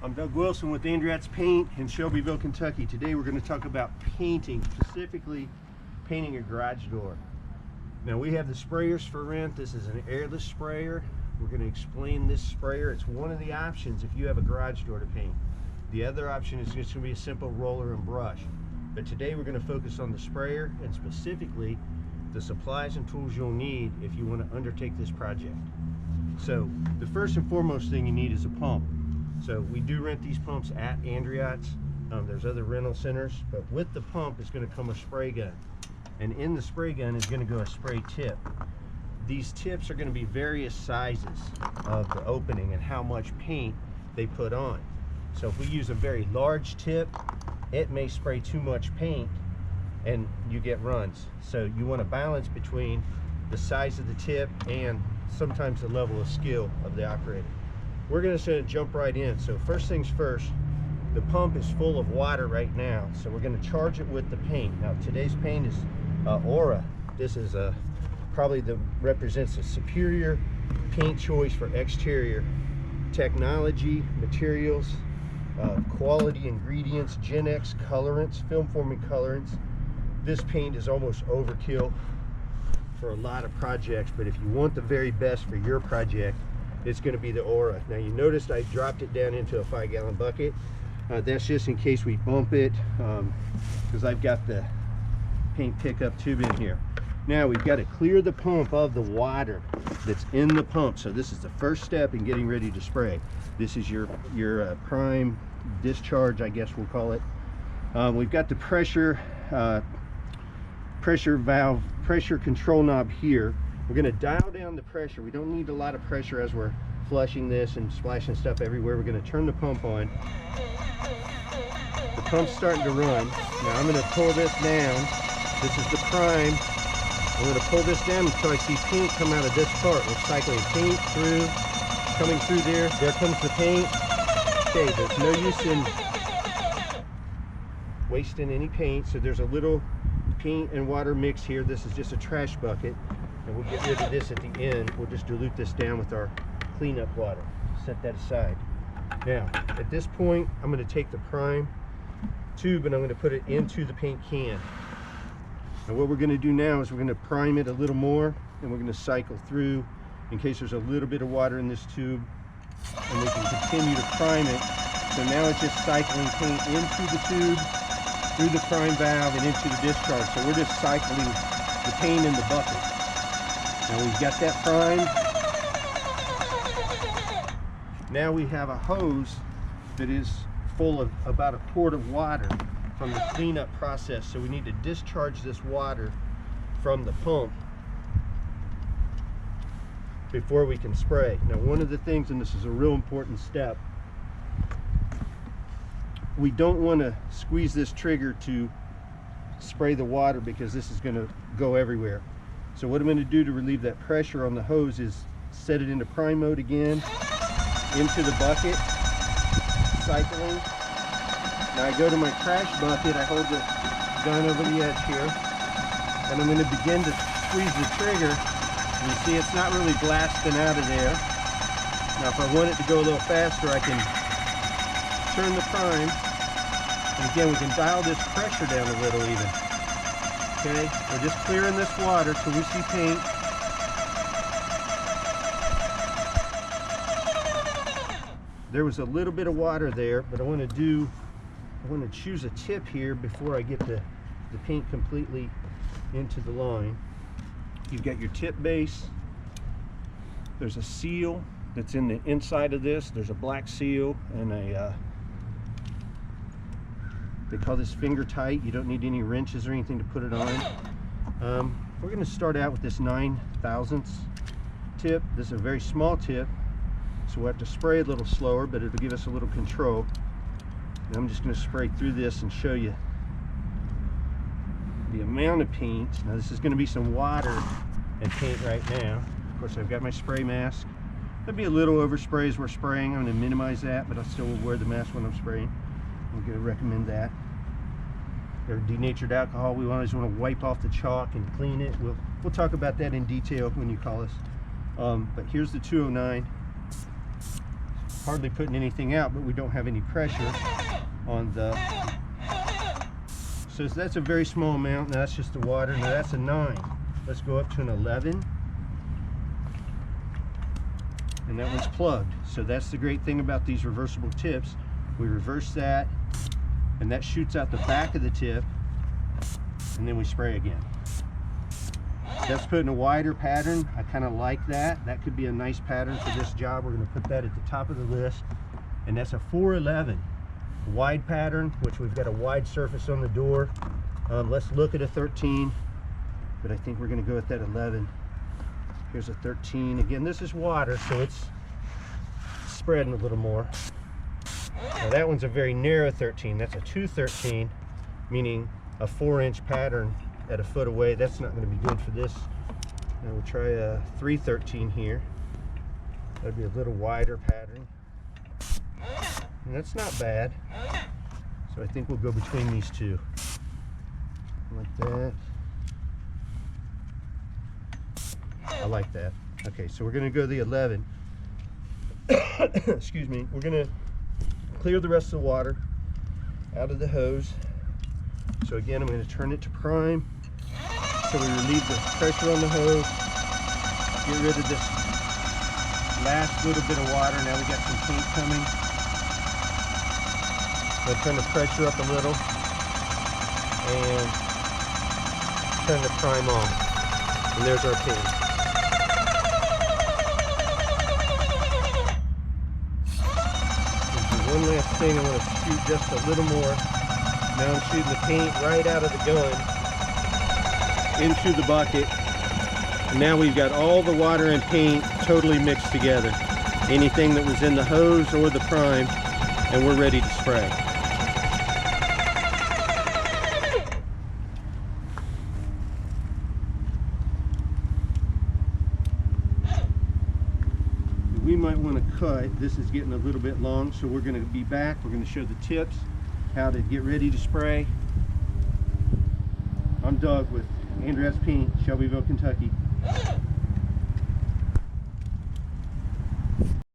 I'm Doug Wilson with Andreat's Paint in Shelbyville, Kentucky. Today we're going to talk about painting, specifically painting a garage door. Now we have the sprayers for rent. This is an airless sprayer. We're going to explain this sprayer. It's one of the options if you have a garage door to paint. The other option is just going to be a simple roller and brush. But today we're going to focus on the sprayer and specifically the supplies and tools you'll need if you want to undertake this project. So the first and foremost thing you need is a pump. So we do rent these pumps at Andreat's. There's other rental centers, but with the pump is going to come a spray gun. And in the spray gun is going to go a spray tip. These tips are going to be various sizes of the opening and how much paint they put on. So if we use a very large tip, it may spray too much paint and you get runs. So you want to balance between the size of the tip and sometimes the level of skill of the operator. We're going to jump right in. So first things first, the pump is full of water right now, so we're going to charge it with the paint. Now today's paint is Aura. This is probably represents a superior paint choice for exterior technology, materials, quality ingredients, Gen X colorants, film forming colorants. This paint is almost overkill for a lot of projects, but if you want the very best for your project, it's going to be the Aura. Now you noticed I dropped it down into a 5-gallon bucket. That's just in case we bump it, because I've got the paint pickup tube in here. Now we've got to clear the pump of the water that's in the pump. So this is the first step in getting ready to spray. This is your prime discharge, I guess we'll call it. We've got the pressure valve, pressure control knob here. We're going to dial down the pressure. We don't need a lot of pressure as we're flushing this and splashing stuff everywhere. We're going to turn the pump on. The pump's starting to run. Now I'm going to pull this down. This is the prime. I'm going to pull this down until I see paint come out of this part. We're cycling paint through, coming through there. There comes the paint. Okay, there's no use in wasting any paint. So there's a little paint and water mix here. This is just a trash bucket. And we'll get rid of this at the end. We'll just dilute this down with our cleanup water. Set that aside. Now, at this point, I'm going to take the prime tube and I'm going to put it into the paint can. And what we're going to do now is we're going to prime it a little more, and we're going to cycle through in case there's a little bit of water in this tube, and we can continue to prime it. So now it's just cycling paint into the tube, through the prime valve, and into the discharge. So we're just cycling the paint in the bucket. Now we've got that primed. Now we have a hose that is full of about a quart of water from the cleanup process. So we need to discharge this water from the pump before we can spray. Now one of the things, and this is a real important step, we don't want to squeeze this trigger to spray the water because this is going to go everywhere. So what I'm going to do to relieve that pressure on the hose is set it into prime mode again, into the bucket, cycling. Now I go to my trash bucket, I hold the gun over the edge here, and I'm going to begin to squeeze the trigger. You see it's not really blasting out of there. Now if I want it to go a little faster, I can turn the prime, and again we can dial this pressure down a little even. Okay, we're just clearing this water till we see paint. There was a little bit of water there, but I want to choose a tip here before I get the paint completely into the line. You've got your tip base. There's a seal that's in the inside of this. There's a black seal and they call this finger tight. You don't need any wrenches or anything to put it on. We're going to start out with this 9/1000 tip. This is a very small tip, so we'll have to spray a little slower, but it'll give us a little control. And I'm just going to spray through this and show you the amount of paint. Now this is going to be some water and paint right now. Of course I've got my spray mask. There'll be a little overspray as we're spraying. I'm going to minimize that, but I still will wear the mask when I'm spraying. I'm going to recommend that. Or denatured alcohol, we always want to wipe off the chalk and clean it. We'll talk about that in detail when you call us. But here's the 209. hardly putting anything out, but we don't have any pressure on the, so that's a very small amount. Now that's just the water. Now that's a 9. Let's go up to an 11. And that one's plugged. So that's the great thing about these reversible tips. We reverse that, and that shoots out the back of the tip, and then we spray again. That's putting a wider pattern. I kind of like that. That could be a nice pattern for this job. We're going to put that at the top of the list. And that's a 411 wide pattern, which we've got a wide surface on the door. Let's look at a 13, but I think we're going to go with that 11. Here's a 13. Again, this is water, so it's spreading a little more. Now that one's a very narrow 13. That's a 213, meaning a 4-inch pattern at a foot away. That's not going to be good for this. Now we'll try a 313 here. That'd be a little wider pattern. And that's not bad. So I think we'll go between these two. Like that. I like that. Okay, so we're going to go the 11. Excuse me. We're going to clear the rest of the water out of the hose. So again, I'm going to turn it to prime. So we relieve the pressure on the hose. Get rid of this last little bit of water. Now we got some paint coming. So turn the pressure up a little and turn the prime on. And there's our paint. One last thing, I want to shoot just a little more. Now I'm shooting the paint right out of the gun into the bucket. And now we've got all the water and paint totally mixed together. Anything that was in the hose or the prime, and we're ready to spray. We might want to cut. This is getting a little bit long, so we're going to be back. We're going to show the tips, how to get ready to spray. I'm Doug with Andreas Paint, Shelbyville, Kentucky.